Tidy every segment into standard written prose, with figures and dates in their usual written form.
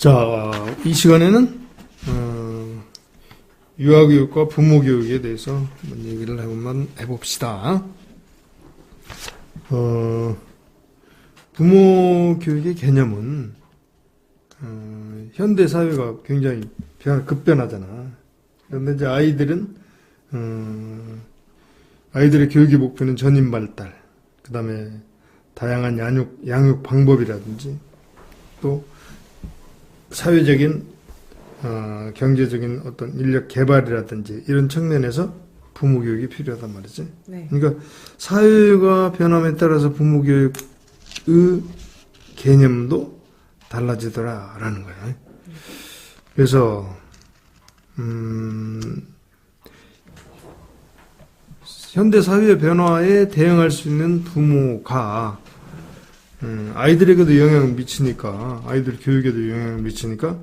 자, 이 시간에는 유아교육과 부모교육에 대해서 한번 얘기를 해봅시다. 부모교육의 개념은 현대 사회가 굉장히 급변하잖아. 그런데 이제 아이들의 교육의 목표는 전인 발달, 그 다음에 다양한 양육 방법이라든지 또 사회적인 경제적인 어떤 인력 개발이라든지 이런 측면에서 부모 교육이 필요하단 말이지. 네. 그러니까 사회가 변함에 따라서 부모 교육의 개념도 달라지더라라는 거야. 그래서 현대 사회의 변화에 대응할 수 있는 부모가 아이들에게도 영향을 미치니까, 아이들 교육에도 영향을 미치니까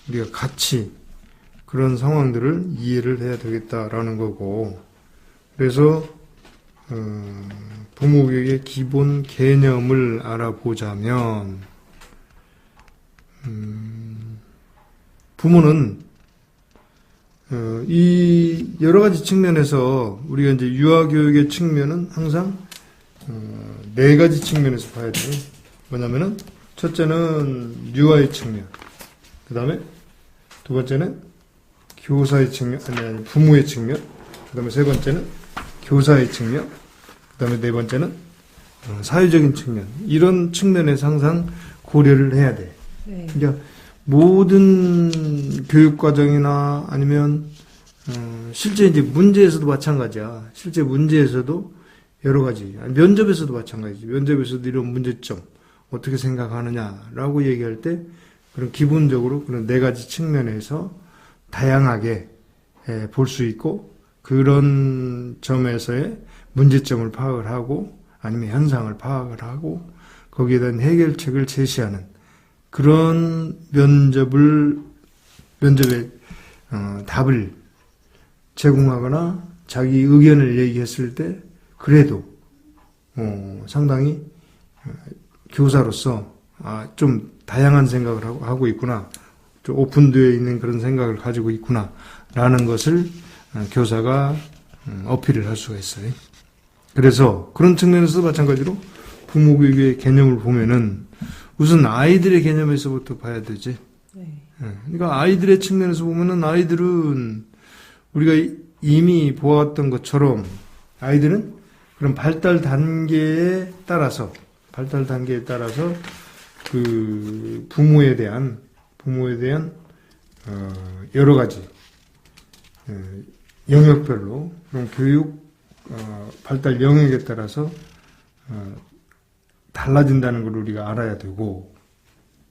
우리가 같이 그런 상황들을 이해를 해야 되겠다라는 거고, 그래서 부모 교육의 기본 개념을 알아보자면, 부모는 이 여러 가지 측면에서 우리가 이제 유아 교육의 측면은 항상 네 가지 측면에서 봐야 돼. 뭐냐면은 첫째는 유아의 측면, 그 다음에 두 번째는 교사의 측면, 아니 부모의 측면, 그 다음에 세 번째는 교사의 측면, 그 다음에 네 번째는 사회적인 측면. 이런 측면에서 항상 고려를 해야 돼. 네. 그러니까 모든 교육 과정이나 아니면 실제 이제 문제에서도 마찬가지야. 실제 문제에서도 여러 가지, 면접에서도 마찬가지지. 면접에서도 이런 문제점 어떻게 생각하느냐라고 얘기할 때 그런 기본적으로 그런 네 가지 측면에서 다양하게 볼 수 있고, 그런 점에서의 문제점을 파악을 하고 아니면 현상을 파악을 하고 거기에 대한 해결책을 제시하는 그런 면접에 답을 제공하거나 자기 의견을 얘기했을 때 그래도 상당히 교사로서 좀 다양한 생각을 하고 있구나, 좀 오픈되어 있는 그런 생각을 가지고 있구나 라는 것을 교사가 어필을 할 수가 있어요. 그래서 그런 측면에서 마찬가지로 부모 교육의 개념을 보면은 우선 아이들의 개념에서부터 봐야 되지. 네. 그러니까 아이들의 측면에서 보면은 아이들은 우리가 이미 보았던 것처럼 아이들은 그런 발달 단계에 따라서 그 부모에 대한 여러 가지 영역별로 그런 교육 발달 영역에 따라서 달라진다는 걸 우리가 알아야 되고,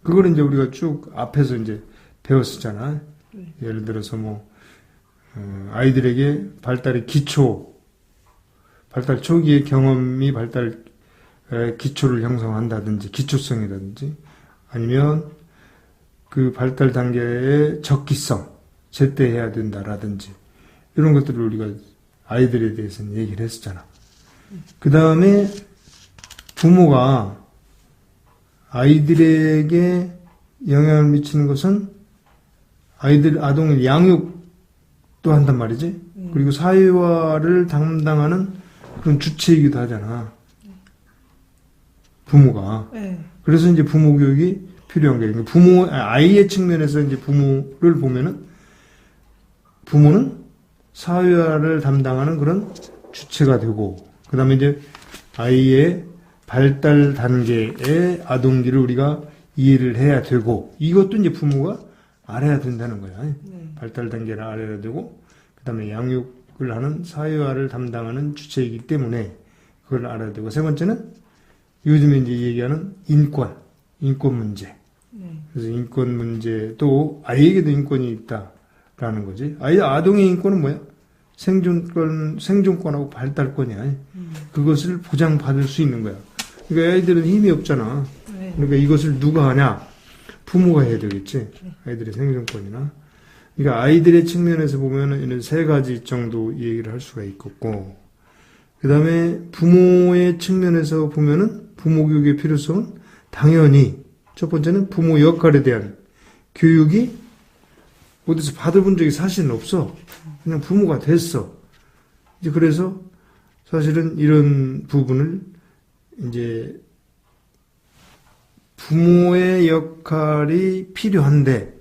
그걸 이제 우리가 쭉 앞에서 이제 배웠었잖아. 네. 예를 들어서 아이들에게 발달 초기의 경험이 기초를 형성한다든지, 기초성이라든지, 아니면 그 발달 단계의 적기성, 제때해야 된다라든지, 이런 것들을 우리가 아이들에 대해서는 얘기를 했었잖아. 그 다음에 부모가 아이들에게 영향을 미치는 것은 아동의 양육도 한단 말이지. 그리고 사회화를 담당하는 그런 주체이기도 하잖아. 부모가. 네. 그래서 이제 부모 교육이 필요한 거예요. 아이의 측면에서 이제 부모를 보면은 부모는 사회화를 담당하는 그런 주체가 되고, 그 다음에 이제 아이의 발달 단계의 아동기를 우리가 이해를 해야 되고, 이것도 이제 부모가 알아야 된다는 거야. 네. 발달 단계를 알아야 되고, 그 다음에 양육을 하는 사회화를 담당하는 주체이기 때문에 그걸 알아야 되고, 세 번째는 요즘에 이제 얘기하는 인권 문제. 네. 그래서 인권 문제도 아이에게도 인권이 있다라는 거지. 아동의 인권은 뭐야? 생존권하고 발달권이야. 그것을 보장받을 수 있는 거야. 그러니까 아이들은 힘이 없잖아. 네. 그러니까 이것을 누가 하냐? 부모가 해야 되겠지. 아이들의 생존권이나. 그러니까 아이들의 측면에서 보면은 이런 세 가지 정도 얘기를 할 수가 있겠고, 그 다음에 부모의 측면에서 보면은 부모 교육의 필요성은 당연히 첫 번째는 부모 역할에 대한 교육이 어디서 받아본 적이 사실은 없어. 그냥 부모가 됐어. 이제 그래서 사실은 이런 부분을 이제 부모의 역할이 필요한데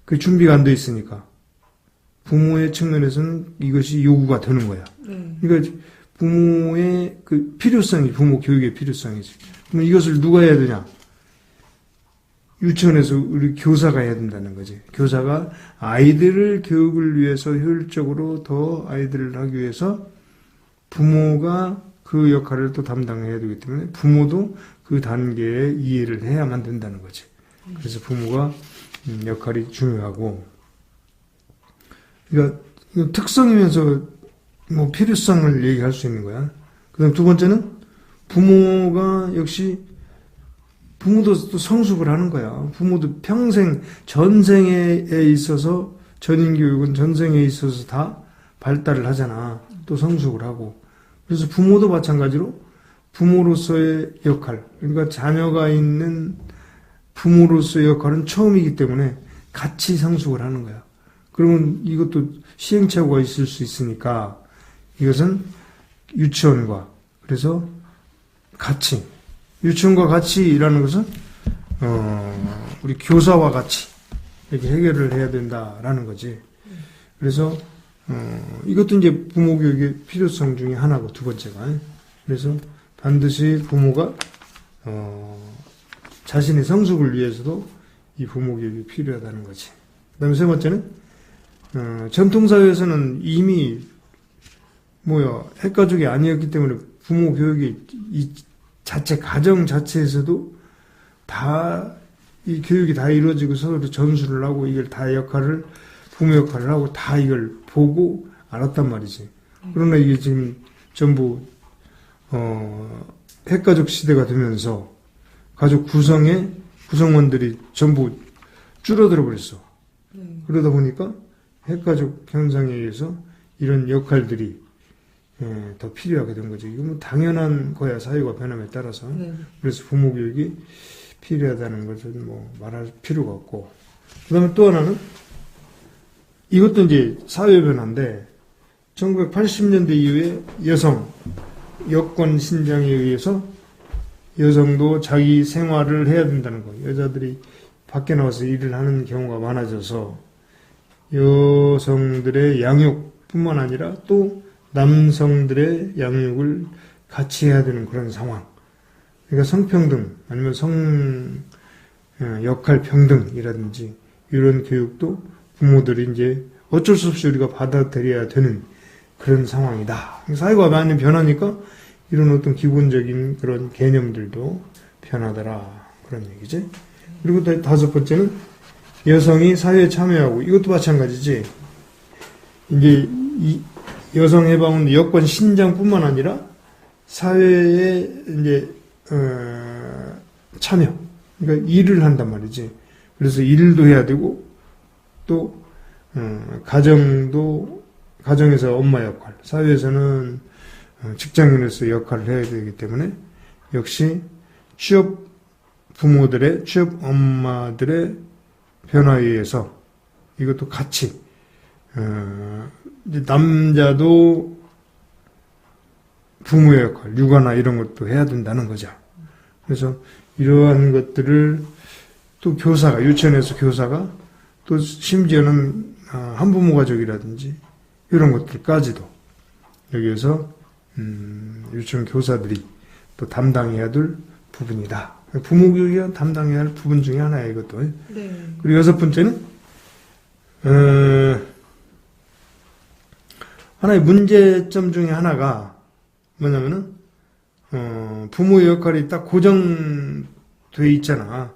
그 준비가 안 돼 있으니까 부모의 측면에서는 이것이 요구가 되는 거야. 그러니까 부모의 그 필요성이 부모 교육의 필요성이지. 그럼 이것을 누가 해야 되냐? 유치원에서 우리 교사가 해야 된다는 거지. 교사가 아이들을 교육을 위해서 효율적으로 더 아이들을 하기 위해서 부모가 그 역할을 또 담당해야 되기 때문에 부모도 그 단계에 이해를 해야만 된다는 거지. 그래서 부모가 역할이 중요하고, 그러니까 특성이면서 뭐 필요성을 얘기할 수 있는 거야. 그다음 두 번째는 부모가 역시 부모도 또 성숙을 하는 거야. 부모도 평생 전생에 있어서 전인교육은 전생에 있어서 다 발달을 하잖아. 또 성숙을 하고. 그래서 부모도 마찬가지로 부모로서의 역할, 그러니까 자녀가 있는 부모로서의 역할은 처음이기 때문에 같이 성숙을 하는 거야. 그러면 이것도 시행착오가 있을 수 있으니까 이것은 유치원과 그래서 같이 유치원과 같이 일하는 것은 우리 교사와 같이 이렇게 해결을 해야 된다라는 거지. 그래서 이것도 이제 부모 교육의 필요성 중에 하나고 두 번째가. 그래서 반드시 부모가 자신의 성숙을 위해서도 이 부모 교육이 필요하다는 거지. 그다음에 세 번째는 전통사회에서는 이미 핵가족이 아니었기 때문에 부모 교육이 이 자체 가정 자체에서도 다 이 교육이 다 이루어지고 서로 전수를 하고 이걸 다 역할을 부모 역할을 하고 다 이걸 보고 알았단 말이지. 그러나 이게 지금 전부 핵가족 시대가 되면서 가족 구성원들이 전부 줄어들어 버렸어. 그러다 보니까 핵가족 현상에 의해서 이런 역할들이 더 필요하게 된 거죠. 이건 뭐 당연한 거야, 사회가 변함에 따라서. 그래서 부모 교육이 필요하다는 것을 뭐 말할 필요가 없고. 그 다음에 또 하나는 이것도 이제 사회 변화인데 1980년대 이후에 여성 여권 신장에 의해서 여성도 자기 생활을 해야 된다는 거. 여자들이 밖에 나와서 일을 하는 경우가 많아져서 여성들의 양육뿐만 아니라 또 남성들의 양육을 같이 해야 되는 그런 상황. 그러니까 성평등 아니면 역할 평등이라든지 이런 교육도 부모들이 이제 어쩔 수 없이 우리가 받아들여야 되는 그런 상황이다. 사회가 많이 변하니까 이런 어떤 기본적인 그런 개념들도 변하더라. 그런 얘기지. 그리고 다섯 번째는 여성이 사회에 참여하고, 이것도 마찬가지지. 이제 이 여성 해방은 여권 신장뿐만 아니라 사회에 이제 참여, 그러니까 일을 한단 말이지. 그래서 일도 해야 되고 또 가정에서 엄마 역할, 사회에서는 직장인으로서 역할을 해야 되기 때문에 역시 취업 부모들의, 취업 엄마들의 변화에 의해서 이것도 같이 이제 남자도 부모의 역할, 육아나 이런 것도 해야 된다는 거죠. 그래서 이러한 것들을 또 교사가, 유치원에서 교사가 또 심지어는 한부모 가족이라든지 이런 것들까지도 여기에서 유치원 교사들이 또 담당해야 될 부분이다. 부모 교육이 담당해야 할 부분 중에 하나예요, 이것도. 네. 그리고 여섯 번째는 하나의 문제점 중에 하나가 뭐냐면은 부모의 역할이 딱 고정돼 있잖아.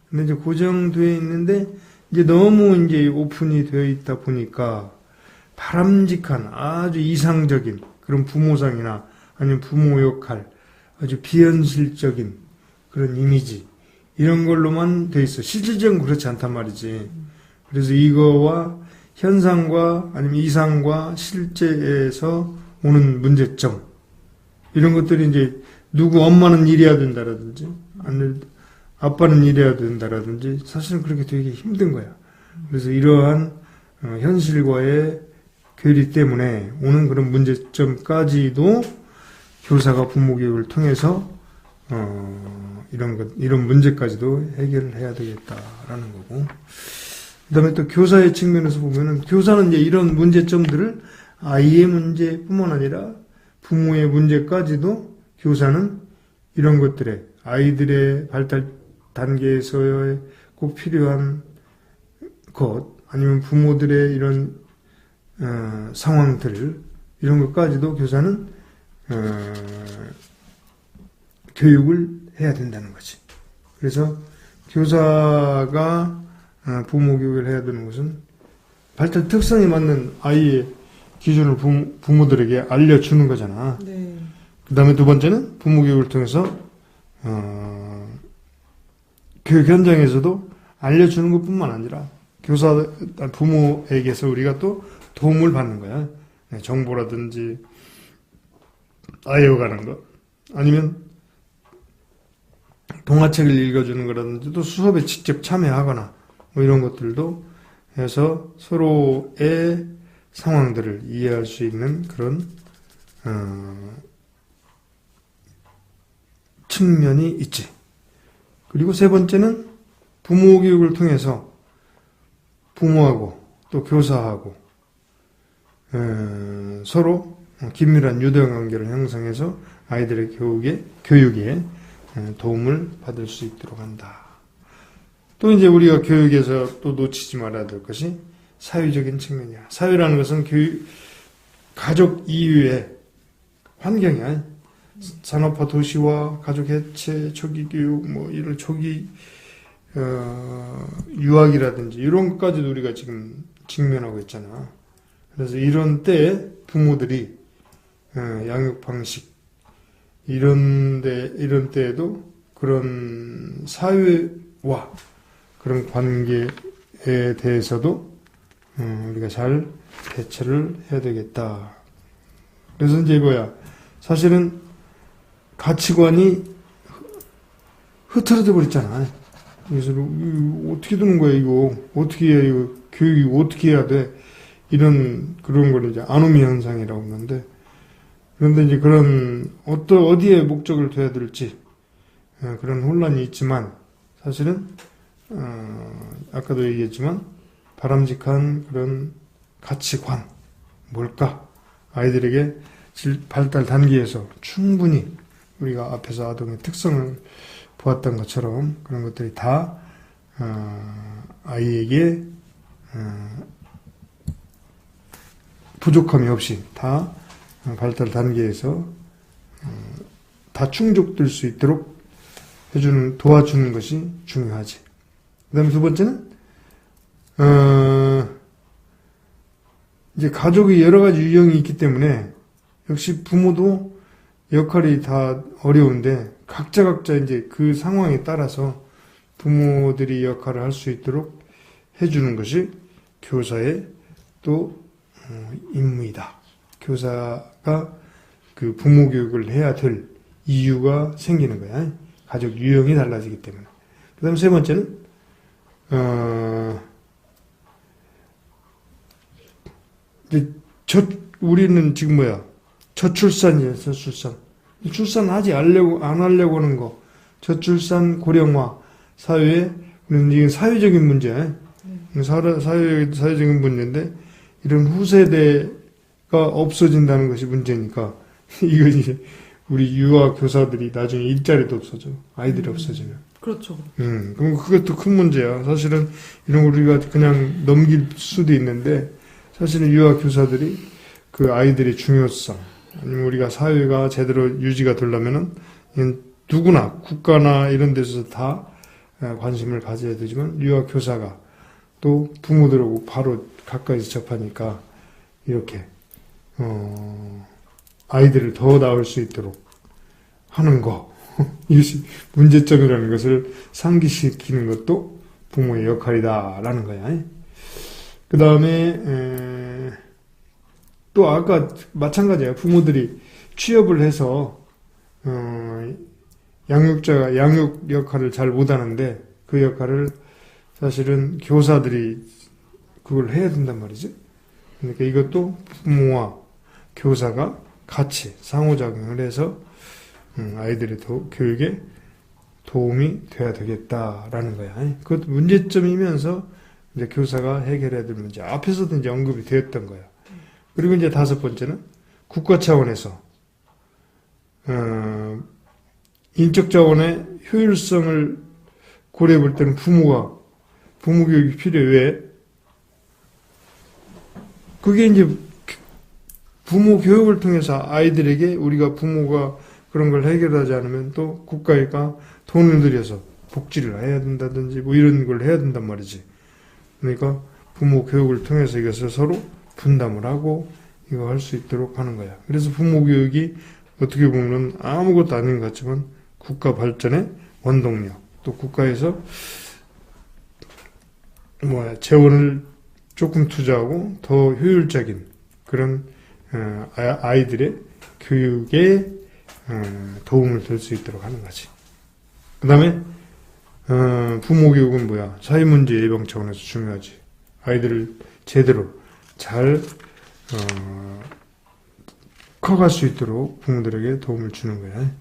근데 이제 고정돼 있는데 이제 너무 이제 오픈이 되어 있다 보니까 바람직한 아주 이상적인 그런 부모상이나 아니면 부모 역할, 아주 비현실적인 그런 이미지 이런 걸로만 돼 있어. 실질적으로 그렇지 않단 말이지. 그래서 이거와 현상과 아니면 이상과 실제에서 오는 문제점 이런 것들이 이제 누구 엄마는 이래야 된다라든지 아빠는 이래야 된다라든지 사실은 그렇게 되게 힘든 거야. 그래서 이러한 현실과의 괴리 때문에 오는 그런 문제점까지도 교사가 부모 교육을 통해서 이런 문제까지도 해결을 해야 되겠다라는 거고. 그다음에 또 교사의 측면에서 보면은 교사는 이제 이런 문제점들을 아이의 문제뿐만 아니라 부모의 문제까지도 교사는 이런 것들에 아이들의 발달 단계에서의 꼭 필요한 것 아니면 부모들의 이런 상황들 이런 것까지도 교사는 교육을 해야 된다는 거지. 그래서 교사가 부모 교육을 해야 되는 것은 발달 특성에 맞는 아이의 기준을 부모들에게 알려주는 거잖아. 네. 그 다음에 두 번째는 부모 교육을 통해서 교육 현장에서도 알려주는 것뿐만 아니라 부모에게서 우리가 또 도움을 받는 거야. 정보라든지 아이와 가는 것 아니면 동화책을 읽어주는 거라든지 또 수업에 직접 참여하거나 뭐 이런 것들도 해서 서로의 상황들을 이해할 수 있는 그런 측면이 있지. 그리고 세 번째는 부모 교육을 통해서 부모하고 또 교사하고 서로 긴밀한 유대관계를 형성해서 아이들의 교육에 도움을 받을 수 있도록 한다. 또 이제 우리가 교육에서 또 놓치지 말아야 될 것이 사회적인 측면이야. 사회라는 것은 가족 이외의 환경이야. 산업화 도시화, 가족 해체, 초기 교육, 뭐 이런 초기 유학이라든지 이런 것까지도 우리가 지금 직면하고 있잖아. 그래서 이런 때에 부모들이 양육 방식 이런 때에도 그런 사회와 그런 관계에 대해서도 우리가 잘 대처를 해야 되겠다. 그래서 이제 사실은 가치관이 흐트러져 버렸잖아. 그래서 어떻게 되는 거야 이거? 어떻게 해 이거? 교육이 어떻게 해야 돼? 그런 걸 이제 아노미 현상이라고 하는데, 그런데 이제 그런 어디에 목적을 둬야 될지 그런 혼란이 있지만 사실은 아까도 얘기했지만 바람직한 그런 가치관 뭘까? 아이들에게 발달 단계에서 충분히 우리가 앞에서 아동의 특성을 보았던 것처럼 그런 것들이 다 아이에게 부족함이 없이 다 발달 단계에서 다 충족될 수 있도록 도와주는 것이 중요하지. 그 다음에 두 번째는 이제 가족이 여러 가지 유형이 있기 때문에 역시 부모도 역할이 다 어려운데 각자 이제 그 상황에 따라서 부모들이 역할을 할 수 있도록 해주는 것이 교사의 또 임무이다. 교사가 그 부모 교육을 해야 될 이유가 생기는 거야. 가족 유형이 달라지기 때문에. 그 다음 세 번째는 이제 우리는 지금 저출산이에요. 저출산. 출산하지 안 하려고 하는 거. 저출산 고령화 사회에 이건 사회적인 문제. 사회적인 문제인데 이런 후세대가 없어진다는 것이 문제니까 이것이 우리 유아 교사들이 나중에 일자리도 없어져. 아이들이 없어지면. 그렇죠. 그럼 그것도 큰 문제야. 사실은 이런 우리가 그냥 넘길 수도 있는데 사실은 유아 교사들이 그 아이들의 중요성 아니면 우리가 사회가 제대로 유지가 되려면은 누구나 국가나 이런 데서 다 관심을 가져야 되지만 유아 교사가 또 부모들하고 바로 가까이서 접하니까 이렇게 아이들을 더 낳을 수 있도록 하는 거 이것이 문제점이라는 것을 상기시키는 것도 부모의 역할이다라는 거야. 그 다음에 또 아까 마찬가지야. 부모들이 취업을 해서 양육자가 양육 역할을 잘 못하는데 그 역할을 사실은 교사들이 그걸 해야 된단 말이지. 그러니까 이것도 부모와 교사가 같이 상호작용을 해서 아이들의 교육에 도움이 돼야 되겠다라는 거야. 그것도 문제점이면서 이제 교사가 해결해야 될 문제. 앞에서도 이제 언급이 되었던 거야. 그리고 이제 5번째는 국가 차원에서 인적 자원의 효율성을 고려해 볼 때는 부모 교육이 필요해. 왜? 그게 이제 부모 교육을 통해서 아이들에게 우리가 부모가 그런 걸 해결하지 않으면 또 국가가 돈을 들여서 복지를 해야 된다든지 뭐 이런 걸 해야 된단 말이지. 그러니까 부모 교육을 통해서 이것을 서로 분담을 하고 이거 할 수 있도록 하는 거야. 그래서 부모 교육이 어떻게 보면 아무것도 아닌 것 같지만 국가 발전의 원동력, 또 국가에서 재원을 조금 투자하고 더 효율적인 그런 아이들의 교육에 도움을 줄 수 있도록 하는 거지. 그 다음에 부모 교육은 뭐야? 사회문제 예방 차원에서 중요하지. 아이들을 제대로 잘 커갈 수 있도록 부모들에게 도움을 주는 거야.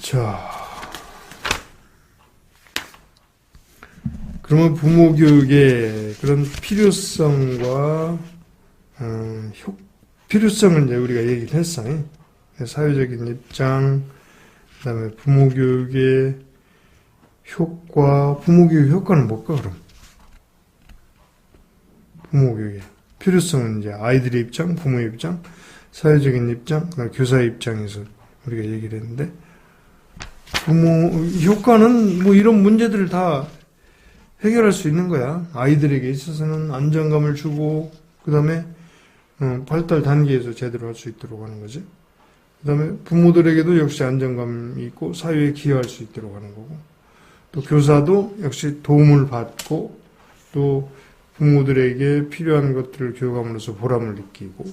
자, 그러면 부모 교육의 그런 필요성과 필요성을 이제 우리가 얘기를 했어. 사회적인 입장, 그다음에 부모 교육의 효과, 부모 교육 효과는 뭘까 그럼? 부모 교육의 필요성은 이제 아이들의 입장, 부모의 입장, 사회적인 입장, 그다음에 교사의 입장에서 우리가 얘기를 했는데 부모 효과는 뭐 이런 문제들을 다 해결할 수 있는 거야. 아이들에게 있어서는 안정감을 주고 그다음에 발달 단계에서 제대로 할 수 있도록 하는 거지. 그 다음에 부모들에게도 역시 안정감이 있고 사회에 기여할 수 있도록 하는 거고 또 교사도 역시 도움을 받고 또 부모들에게 필요한 것들을 교육함으로써 보람을 느끼고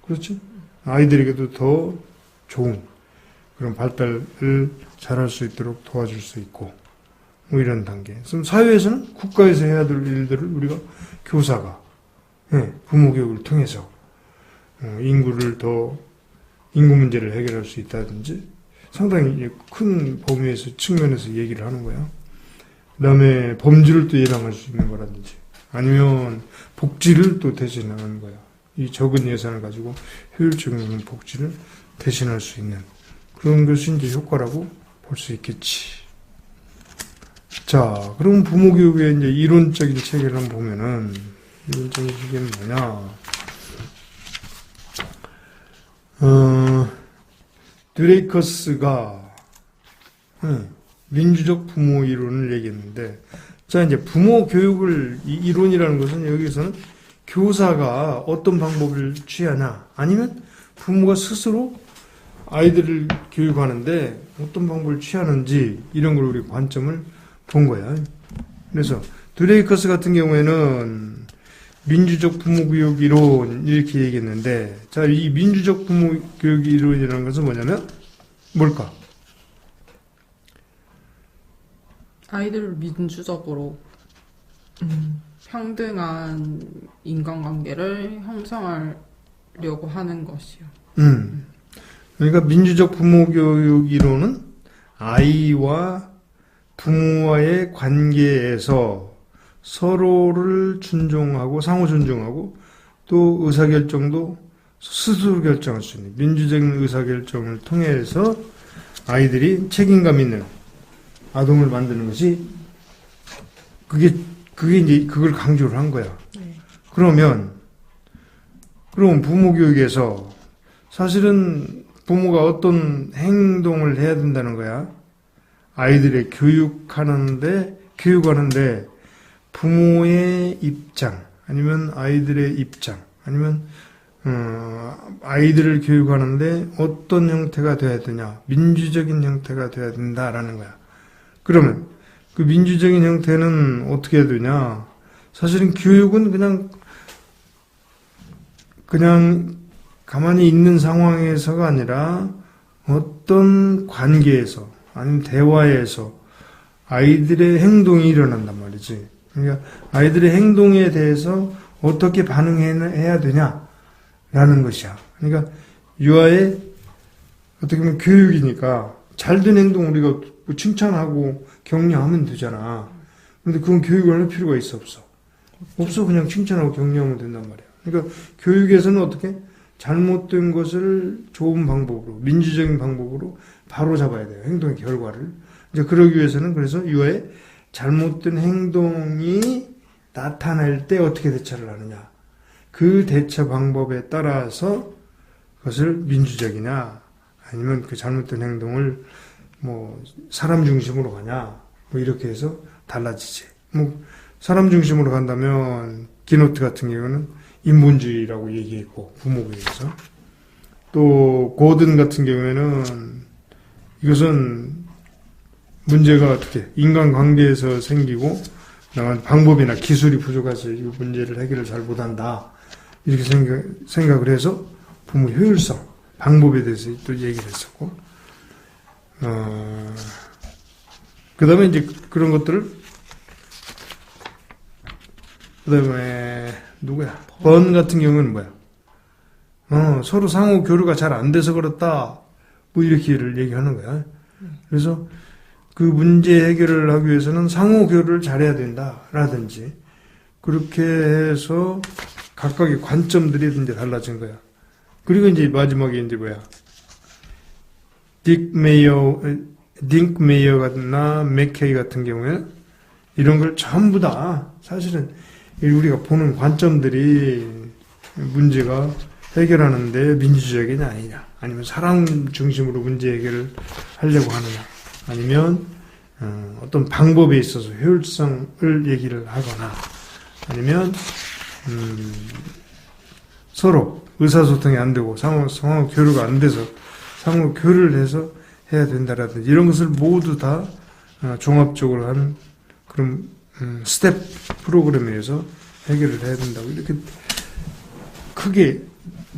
그렇지? 아이들에게도 더 좋은 그런 발달을 잘할 수 있도록 도와줄 수 있고 뭐 이런 단계. 그럼 사회에서는 국가에서 해야 될 일들을 우리가 교사가 부모 교육을 통해서 인구 문제를 해결할 수 있다든지 상당히 큰 범위에서 측면에서 얘기를 하는 거야. 그 다음에 범죄를 또 예방할 수 있는 거라든지 아니면 복지를 또 대신하는 거야. 이 적은 예산을 가지고 효율적인 복지를 대신할 수 있는 그런 것이 이제 효과라고 볼 수 있겠지. 자, 그럼 부모 교육의 이제 이론적인 체계를 한번 보면은 이론적인 체계는 뭐냐? 드레이커스가 민주적 부모 이론을 얘기했는데, 자 이제 부모 교육을 이론이라는 것은 여기서는 교사가 어떤 방법을 취하냐, 아니면 부모가 스스로 아이들을 교육하는데 어떤 방법을 취하는지 이런 걸 우리 관점을 본 거야. 그래서 드레이커스 같은 경우에는 민주적 부모 교육 이론 이렇게 얘기했는데, 자, 이 민주적 부모 교육 이론이라는 것은 뭐냐면 뭘까? 아이들을 민주적으로 평등한 인간관계를 형성하려고 하는 것이요. 그러니까 민주적 부모 교육 이론은 아이와 부모와의 관계에서 서로를 존중하고 상호 존중하고 또 의사결정도 스스로 결정할 수 있는 민주적인 의사결정을 통해서 아이들이 책임감 있는 아동을 만드는 것이 그게 이제 그걸 강조를 한 거야. 네. 그럼 부모 교육에서 사실은 부모가 어떤 행동을 해야 된다는 거야. 아이들의 교육하는데 부모의 입장, 아니면 아이들의 입장, 아니면 아이들을 교육하는데 어떤 형태가 돼야 되냐, 민주적인 형태가 돼야 된다라는 거야. 그러면 그 민주적인 형태는 어떻게 해야 되냐? 사실은 교육은 그냥 가만히 있는 상황에서가 아니라 어떤 관계에서 아니면 대화에서 아이들의 행동이 일어난단 말이지. 그러니까 아이들의 행동에 대해서 어떻게 반응해야 되냐라는 것이야. 그러니까 유아의 어떻게 보면 교육이니까 잘된 행동 우리가 칭찬하고 격려하면 되잖아. 근데 그건 교육을 할 필요가 있어 없어? 없어. 그냥 칭찬하고 격려하면 된단 말이야. 그러니까 교육에서는 어떻게 잘못된 것을 좋은 방법으로 민주적인 방법으로 바로 잡아야 돼요. 행동의 결과를. 이제 그러기 위해서는 그래서 유아의 잘못된 행동이 나타날 때 어떻게 대처를 하느냐. 그 대처 방법에 따라서 그것을 민주적이냐 아니면 그 잘못된 행동을 뭐 사람 중심으로 가냐 뭐 이렇게 해서 달라지지. 뭐 사람 중심으로 간다면 기노트 같은 경우는 인본주의라고 얘기했고 부모부에서 또 고든 같은 경우에는 이것은 문제가 어떻게 인간관계에서 생기고 방법이나 기술이 부족해서 이 문제를 해결을 잘 못한다 이렇게 생각을 해서 부모 효율성 방법에 대해서 또 얘기를 했었고 그 다음에 이제 그런 것들을 그 다음에 누구야 번 같은 경우는 뭐야 서로 상호 교류가 잘 안 돼서 그렇다 뭐 이렇게를 얘기하는 거야. 그래서 그 문제 해결을 하기 위해서는 상호 교류를 잘해야 된다라든지 그렇게 해서 각각의 관점들이 이제 달라진 거야. 그리고 이제 마지막에 이제 뭐야 딕 메이어나 맥케이 같은 경우에 이런 걸 전부 다 사실은 우리가 보는 관점들이 문제가 해결하는데 민주적이냐 아니냐 아니면 사람 중심으로 문제 해결을 하려고 하느냐 아니면 어떤 방법에 있어서 효율성을 얘기를 하거나 아니면 서로 의사소통이 안 되고 상호 교류가 안 돼서 상호 교류를 해서 해야 된다라든지 이런 것을 모두 다 종합적으로 하는 그런 스텝 프로그램에 의해서 해결을 해야 된다고 이렇게 크게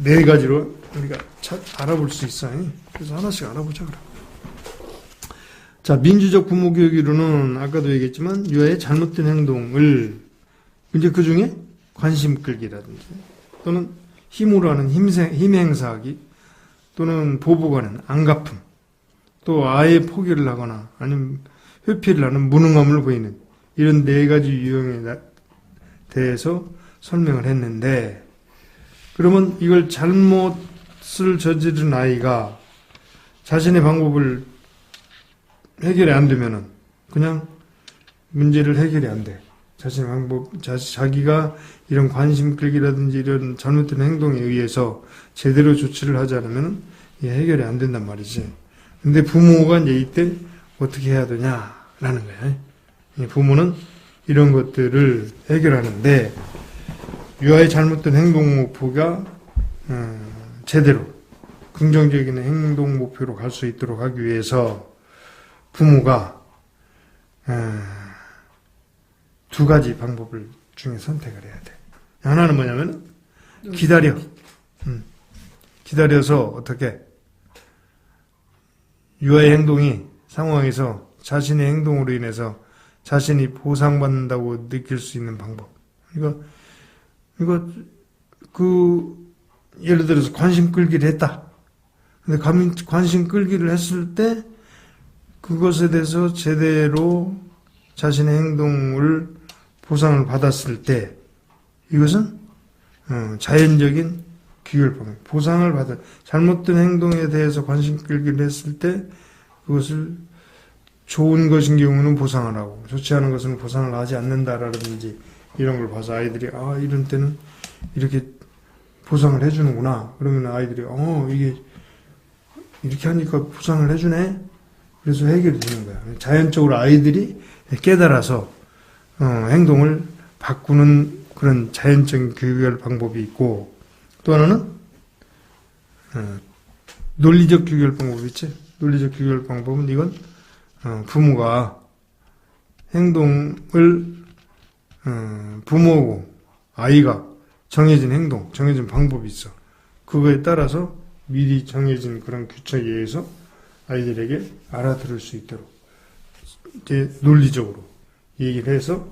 4가지로 우리가 알아볼 수 있어. 그래서 하나씩 알아보자 그럼. 자, 민주적 부모 교육으로는 아까도 얘기했지만 유아의 잘못된 행동을 이제 그 중에 관심 끌기라든지 또는 힘으로 하는 힘 행사하기 또는 보복하는 안갚음 또 아예 포기를 하거나 아니면 회피를 하는 무능함을 보이는 이런 4가지 유형에 대해서 설명을 했는데 그러면 이걸 잘못을 저지른 아이가 자신의 방법을 해결이 안 되면은 그냥 문제를 해결이 안 돼. 자신의 방법, 자기가 이런 관심 끌기라든지 이런 잘못된 행동에 의해서 제대로 조치를 하지 않으면 이게 해결이 안 된단 말이지. 근데 부모가 이제 이때 어떻게 해야 되냐라는 거야. 부모는 이런 것들을 해결하는데 유아의 잘못된 행동 목표가 제대로 긍정적인 행동 목표로 갈 수 있도록 하기 위해서 부모가 2가지 방법을 중에 선택을 해야 돼. 하나는 뭐냐면 기다려서 어떻게 유아의 행동이 상황에서 자신의 행동으로 인해서 자신이 보상받는다고 느낄 수 있는 방법. 이거 예를 들어서 관심 끌기를 했다. 근데 관심 끌기를 했을 때 그것에 대해서 제대로 자신의 행동을 보상을 받았을 때 이것은 자연적인 규율 방법. 보상을 받아 잘못된 행동에 대해서 관심 끌기를 했을 때 그것을 좋은 것인 경우는 보상을 하고 좋지 않은 것은 보상을 하지 않는다라든지 이런 걸 봐서 아이들이 이런 때는 이렇게 보상을 해주는구나. 그러면 아이들이 이게 이렇게 하니까 보상을 해주네. 그래서 해결이 되는 거야. 자연적으로 아이들이 깨달아서 행동을 바꾸는 그런 자연적인 교육할 방법이 있고 또 하나는 논리적 교육할 방법이 있지. 논리적 교육할 방법은 이건 부모가 행동을 부모고 아이가 정해진 행동, 정해진 방법이 있어. 그거에 따라서 미리 정해진 그런 규칙에 의해서 아이들에게 알아들을 수 있도록 이제 논리적으로 얘기를 해서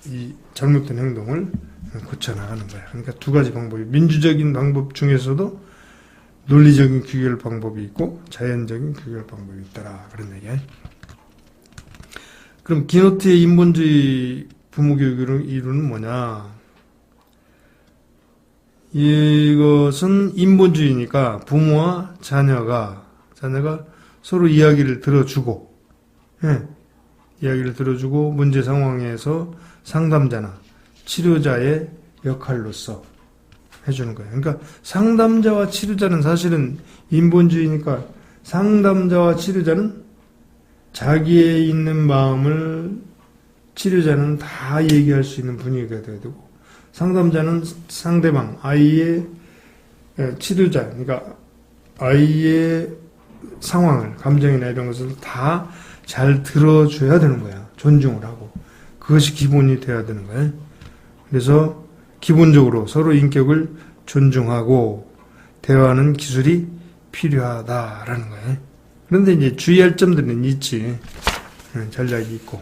이 잘못된 행동을 고쳐나가는 거야. 그러니까 두 가지 방법이 민주적인 방법 중에서도 논리적인 규결 방법이 있고 자연적인 규결 방법이 있더라 그런 얘기야. 그럼 기노트의 인본주의 부모교육을 이루는 뭐냐? 이것은 인본주의니까 부모와 자녀가 서로 이야기를 들어주고, 이야기를 들어주고 문제 상황에서 상담자나 치료자의 역할로서 해주는 거예요. 그러니까 상담자와 치료자는 사실은 인본주의니까 상담자와 치료자는 자기의 있는 마음을 치료자는 다 얘기할 수 있는 분위기가 돼야 되고 상담자는 상대방, 아이의 치료자, 그러니까 아이의 상황을, 감정이나 이런 것을 다 잘 들어줘야 되는 거야. 존중을 하고. 그것이 기본이 돼야 되는 거야. 그래서 기본적으로 서로 인격을 존중하고 대화하는 기술이 필요하다라는 거예요. 그런데 이제 주의할 점들은 있지. 전략이 있고.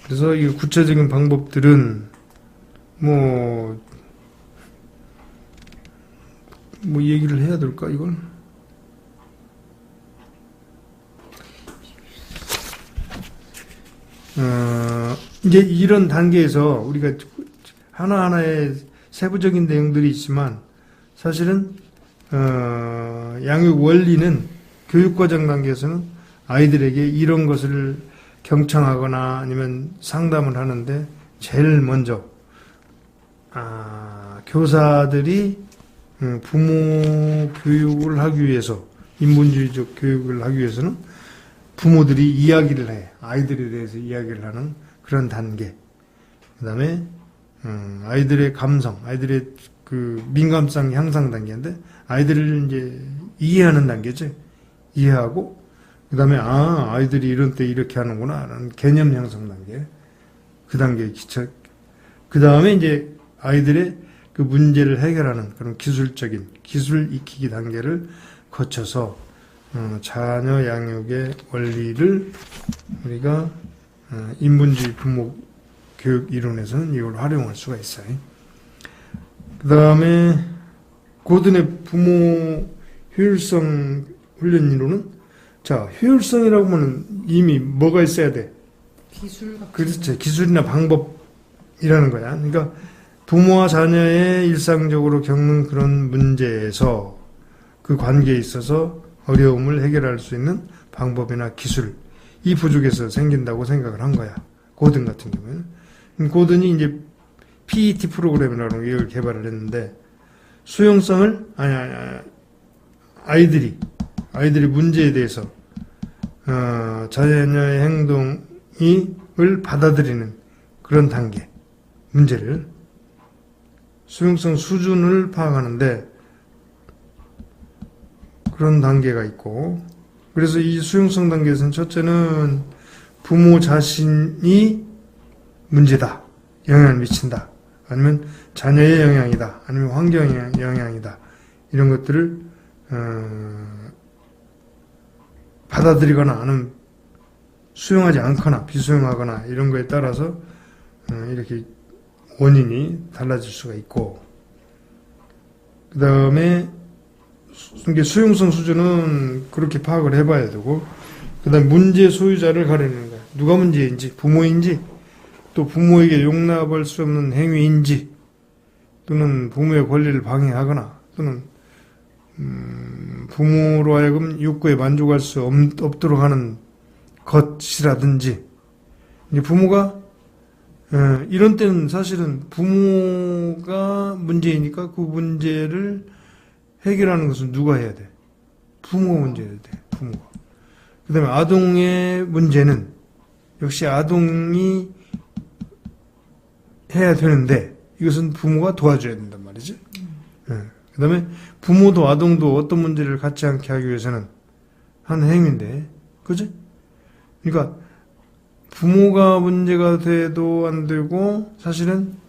그래서 이 구체적인 방법들은 뭐 얘기를 해야 될까, 이걸? 이제 이런 단계에서 우리가 하나하나의 세부적인 내용들이 있지만 사실은 양육 원리는 교육과정 단계에서는 아이들에게 이런 것을 경청하거나 아니면 상담을 하는데 제일 먼저 교사들이 부모 교육을 하기 위해서, 인본주의적 교육을 하기 위해서는 부모들이 이야기를 해. 아이들에 대해서 이야기를 하는 그런 단계. 그 다음에 아이들의 감성, 아이들의 그 민감성 향상 단계인데 아이들을 이제 이해하는 단계죠. 이해하고 그 다음에 아이들이 이런 때 이렇게 하는구나 라는 개념 형성 단계. 그 단계에 기초. 그 다음에 이제 아이들의 그 문제를 해결하는 그런 기술적인 기술 익히기 단계를 거쳐서 자녀 양육의 원리를 우리가 인본주의 부모 교육 이론에서는 이걸 활용할 수가 있어요. 그 다음에 고든의 부모 효율성 훈련 이론은, 자, 효율성이라고 하면 이미 뭐가 있어야 돼? 기술 같은 그렇지. 기술이나 방법이라는 거야. 그러니까 부모와 자녀의 일상적으로 겪는 그런 문제에서 그 관계에 있어서 어려움을 해결할 수 있는 방법이나 기술, 이 부족에서 생긴다고 생각을 한 거야. 고든 같은 경우에는. 고든이 이제 PET 프로그램이라는 걸 개발을 했는데, 수용성을, 아이들이 문제에 대해서, 자녀의 행동을 받아들이는 그런 단계, 문제를, 수용성 수준을 파악하는데, 그런 단계가 있고, 그래서 이 수용성 단계에서는 첫째는 부모 자신이 문제다, 영향을 미친다, 아니면 자녀의 영향이다, 아니면 환경의 영향이다, 이런 것들을 받아들이거나 아니면 수용하지 않거나 비수용하거나 이런 거에 따라서 이렇게 원인이 달라질 수가 있고, 그 다음에 수용성 수준은 그렇게 파악을 해봐야 되고, 그 다음에 문제 소유자를 가리는 거야. 누가 문제인지, 부모인지, 또 부모에게 용납할 수 없는 행위인지, 또는 부모의 권리를 방해하거나, 또는 부모로 하여금 욕구에 만족할 수 없도록 하는 것이라든지, 이제 부모가 이런 때는 사실은 부모가 문제이니까 그 문제를 해결하는 것은 누가 해야 돼? 부모가 문제야 돼. 부모가. 그 다음에 아동의 문제는 역시 아동이 해야 되는데 이것은 부모가 도와줘야 된단 말이지. 그 다음에 부모도 아동도 어떤 문제를 갖지 않게 하기 위해서는 하는 행위인데, 그지? 그러니까 부모가 문제가 돼도 안 되고, 사실은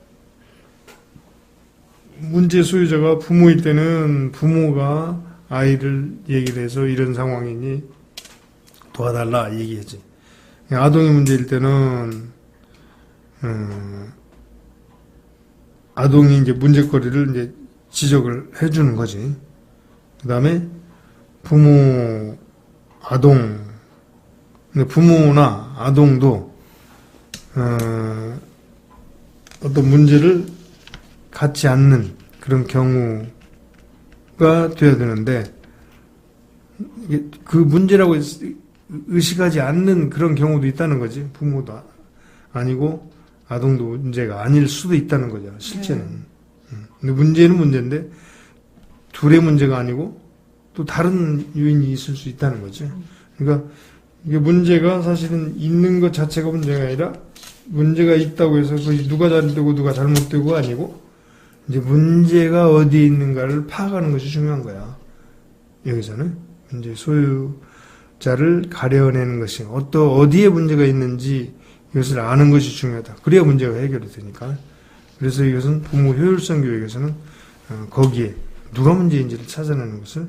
문제 소유자가 부모일 때는 부모가 아이를 얘기를 해서 이런 상황이니 도와달라 얘기하지. 아동이 문제일 때는 아동이 이제 문제거리를 이제 지적을 해주는 거지. 그 다음에 부모, 아동, 근데 부모나 아동도 어떤 문제를 갖지 않는 그런 경우가 돼야 되는데 이게 그 문제라고 의식하지 않는 그런 경우도 있다는 거지. 부모도 아니고 아동도 문제가 아닐 수도 있다는 거죠. 실제는. 근데 문제는 문제인데 둘의 문제가 아니고 또 다른 요인이 있을 수 있다는 거지. 그러니까 이게 문제가 사실은 있는 것 자체가 문제가 아니라 문제가 있다고 해서 그것이 누가 잘되고 누가 잘못되고 아니고 이제 문제가 어디에 있는가를 파악하는 것이 중요한 거야. 여기서는 이제 소유자를 가려내는 것이 어디에 문제가 있는지 이것을 아는 것이 중요하다. 그래야 문제가 해결이 되니까. 그래서 이것은 부모 효율성 교육에서는 거기에 누가 문제인지를 찾아내는 것을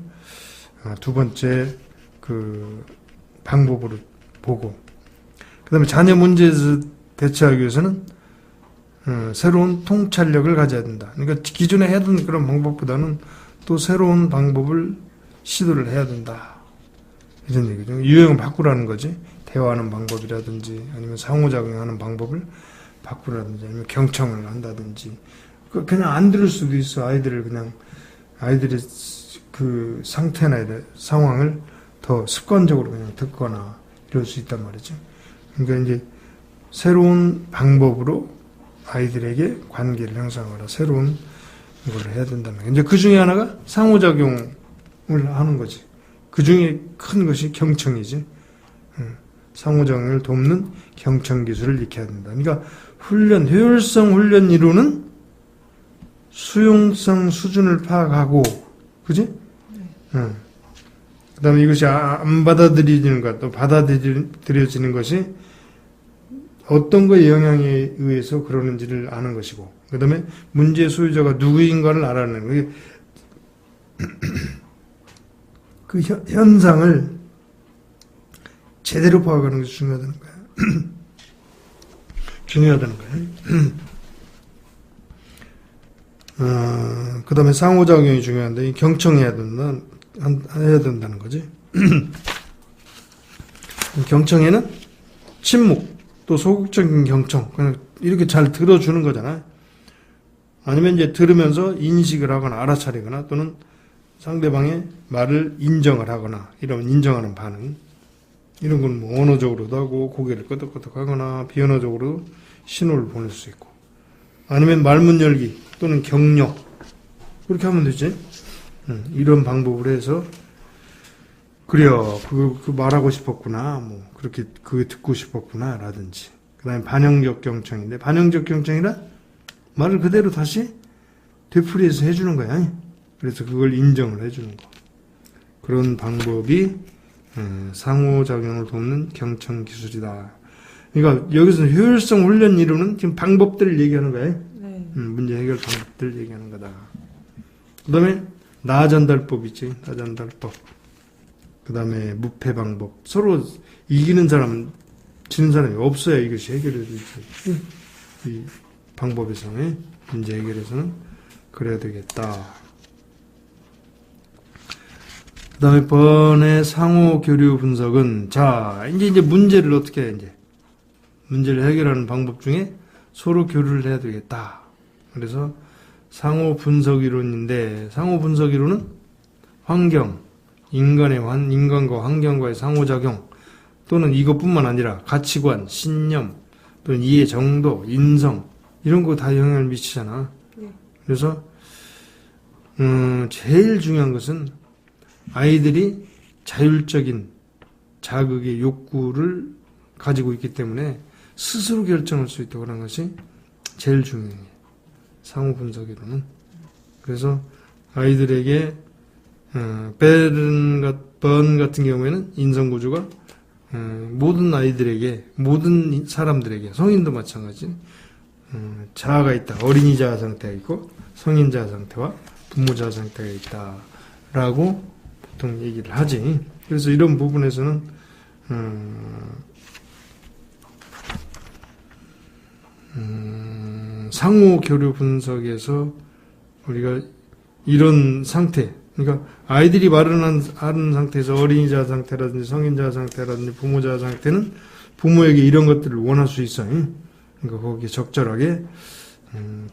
두 번째 그 방법으로 보고, 그 다음에 자녀 문제에서 대처하기 위해서는 새로운 통찰력을 가져야 된다. 그러니까 기존에 해던 그런 방법보다는 또 새로운 방법을 시도를 해야 된다. 이런 얘기죠. 유형을 바꾸라는 거지. 대화하는 방법이라든지 아니면 상호작용하는 방법을 바꾸라든지 아니면 경청을 한다든지. 그냥 안 들을 수도 있어. 아이들의 그 상태나 상황을 더 습관적으로 그냥 듣거나 이럴 수 있단 말이죠. 그러니까 이제 새로운 방법으로 아이들에게 관계를 형성하라. 새로운 이걸 해야 된다는 거예요. 이제 그 중에 하나가 상호작용을 하는 거지. 그 중에 큰 것이 경청이지. 상호작용을 돕는 경청 기술을 익혀야 된다. 그러니까 효율성 훈련 이루는 수용성 수준을 파악하고, 그지? 그 다음에 이것이 안 받아들여지는 것, 또 받아들여지는 것이 어떤 거에 영향에 의해서 그러는지를 아는 것이고, 그 다음에 문제의 소유자가 누구인가를 알아내는 거예요. 그 현상을 제대로 파악하는 것이 중요하다는 거야. 중요하다는 거야. 그 다음에 상호작용이 중요한데, 경청해야 된다는 거지. 경청에는 침묵, 또 소극적인 경청, 그냥 이렇게 잘 들어주는 거잖아. 아니면 이제 들으면서 인식을 하거나 알아차리거나 또는 상대방의 말을 인정을 하거나 이런 인정하는 반응. 이런 건 뭐 언어적으로도 하고 고개를 끄덕끄덕 하거나 비언어적으로 신호를 보낼 수 있고, 아니면 말문 열기 또는 격려, 그렇게 하면 되지. 이런 방법을 해서 그래요, 그 말하고 싶었구나, 뭐 그렇게 그게 듣고 싶었구나 라든지. 그 다음에 반영적 경청인데, 반영적 경청이란 말을 그대로 다시 되풀이해서 해주는 거야. 그래서 그걸 인정을 해주는 거. 그런 방법이 상호작용을 돕는 경청 기술이다. 그러니까 여기서 효율성 훈련 이루는 지금 방법들을 얘기하는 거야. 네. 문제 해결 방법들을 얘기하는 거다. 그 다음에 나전달법 있지. 나전달법. 그 다음에 무패 방법. 서로 이기는 사람, 지는 사람이 없어야 이것이 해결이 되지. 이 방법에서는, 문제 해결에서는 그래야 되겠다. 그 다음에 번의 상호 교류 분석은, 자, 이제 문제를 어떻게 해, 이제. 문제를 해결하는 방법 중에 서로 교류를 해야 되겠다. 그래서 상호 분석 이론인데, 상호 분석 이론은 환경, 인간과 환경과의 상호작용, 또는 이것뿐만 아니라 가치관, 신념, 또는 이해 정도, 인성, 이런 거 다 영향을 미치잖아. 네. 그래서, 제일 중요한 것은 아이들이 자율적인 자극의 욕구를 가지고 있기 때문에 스스로 결정할 수 있다고 하는 것이 제일 중요해요. 상호 분석이로는. 그래서 아이들에게 번 같은 경우에는 인성구조가 모든 아이들에게, 모든 사람들에게, 성인도 마찬가지, 자아가 있다. 어린이 자아 상태가 있고 성인 자아 상태와 부모 자아 상태가 있다라고 보통 얘기를 하지. 그래서 이런 부분에서는 상호 교류 분석에서 우리가 이런 상태, 그러니까 아이들이 말을 하는 상태에서 어린이자 상태라든지 성인자 상태라든지 부모자 상태는 부모에게 이런 것들을 원할 수 있어요. 그러니까 거기에 적절하게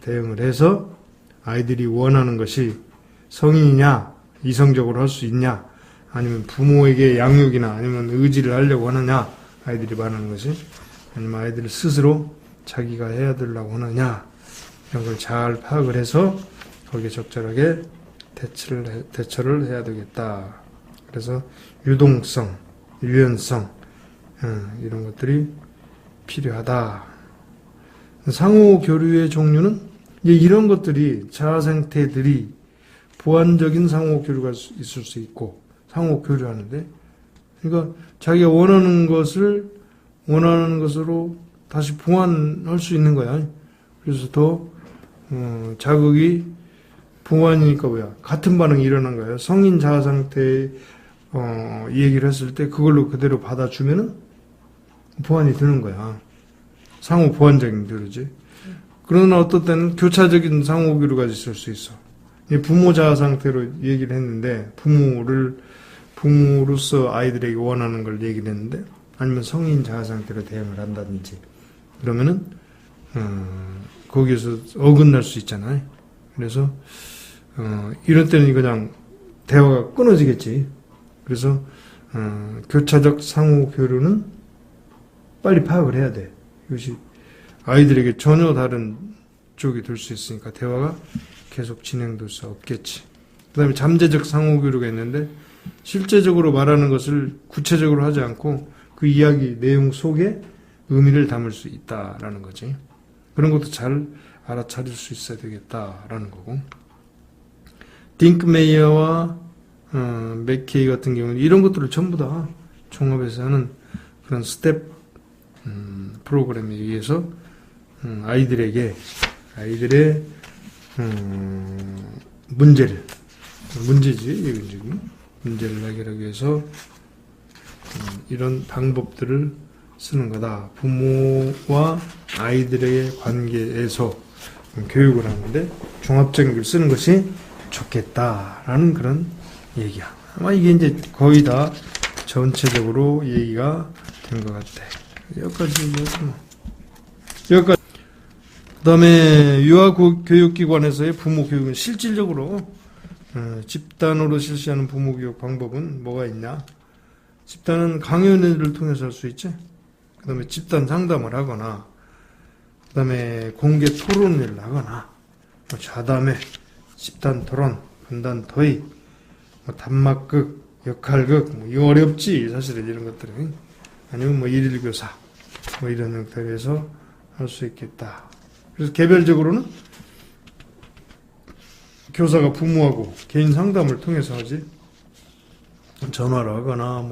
대응을 해서 아이들이 원하는 것이 성인이냐, 이성적으로 할 수 있냐, 아니면 부모에게 양육이나 아니면 의지를 하려고 하느냐, 아이들이 말하는 것이, 아니면 아이들 스스로 자기가 해야 되려고 하느냐, 이런 걸 잘 파악을 해서 거기에 적절하게 대처를 해야 되겠다. 그래서 유동성, 유연성, 이런 것들이 필요하다. 상호 교류의 종류는 이런 것들이 자아 상태들이 보완적인 상호 교류가 있을 수 있고, 상호 교류하는데, 그러니까 자기가 원하는 것으로 다시 보완할 수 있는 거야. 그래서 더 자극이 보완이니까 뭐야? 같은 반응이 일어난 거예요. 성인 자아 상태 얘기를 했을 때 그걸로 그대로 받아주면은 보완이 되는 거야. 상호 보완적인 교류지. 그러나 어떤 때는 교차적인 상호 교류가 있을 수 있어. 부모 자아 상태로 얘기를 했는데 부모로서 아이들에게 원하는 걸 얘기를 했는데 아니면 성인 자아 상태로 대응을 한다든지 그러면은 거기에서 어긋날 수 있잖아요. 그래서 이런 때는 그냥 대화가 끊어지겠지. 그래서 교차적 상호 교류는 빨리 파악을 해야 돼. 이것이 아이들에게 전혀 다른 쪽이 될 수 있으니까 대화가 계속 진행될 수 없겠지. 그 다음에 잠재적 상호 교류가 있는데 실제적으로 말하는 것을 구체적으로 하지 않고 그 이야기 내용 속에 의미를 담을 수 있다라는 거지. 그런 것도 잘 알아차릴 수 있어야 되겠다라는 거고. 딩크메이어와 맥케이 같은 경우는 이런 것들을 전부 다 종합해서 하는 그런 스텝 프로그램에 의해서 아이들의 문제를 해결하기 위해서 이런 방법들을 쓰는 거다. 부모와 아이들의 관계에서 교육을 하는데 종합적인 걸 쓰는 것이 좋겠다라는 그런 얘기야. 아마 이게 이제 거의 다 전체적으로 얘기가 된 것 같아. 여기까지. 그 다음에 유아교육기관에서의 부모교육은 실질적으로 집단으로 실시하는 부모교육 방법은 뭐가 있냐? 집단은 강연회를 통해서 할 수 있지. 그 다음에 집단 상담을 하거나, 그 다음에 공개 토론회를 하거나, 좌담회, 집단 토론, 분단 토의, 단막극, 역할극, 이거 어렵지, 사실은 이런 것들은. 아니면 일일 교사, 이런 형태에서 할 수 있겠다. 그래서 개별적으로는 교사가 부모하고 개인 상담을 통해서 하지, 전화로 하거나,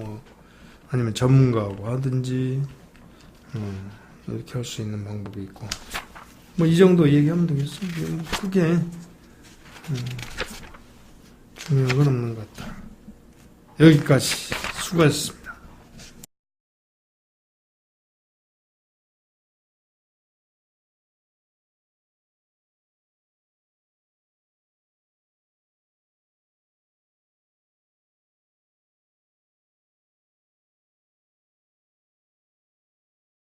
아니면 전문가하고 하든지, 이렇게 할 수 있는 방법이 있고. 이 정도 얘기하면 되겠어. 크게, 중요한 건 없는 것 같다. 여기까지. 수고하셨습니다.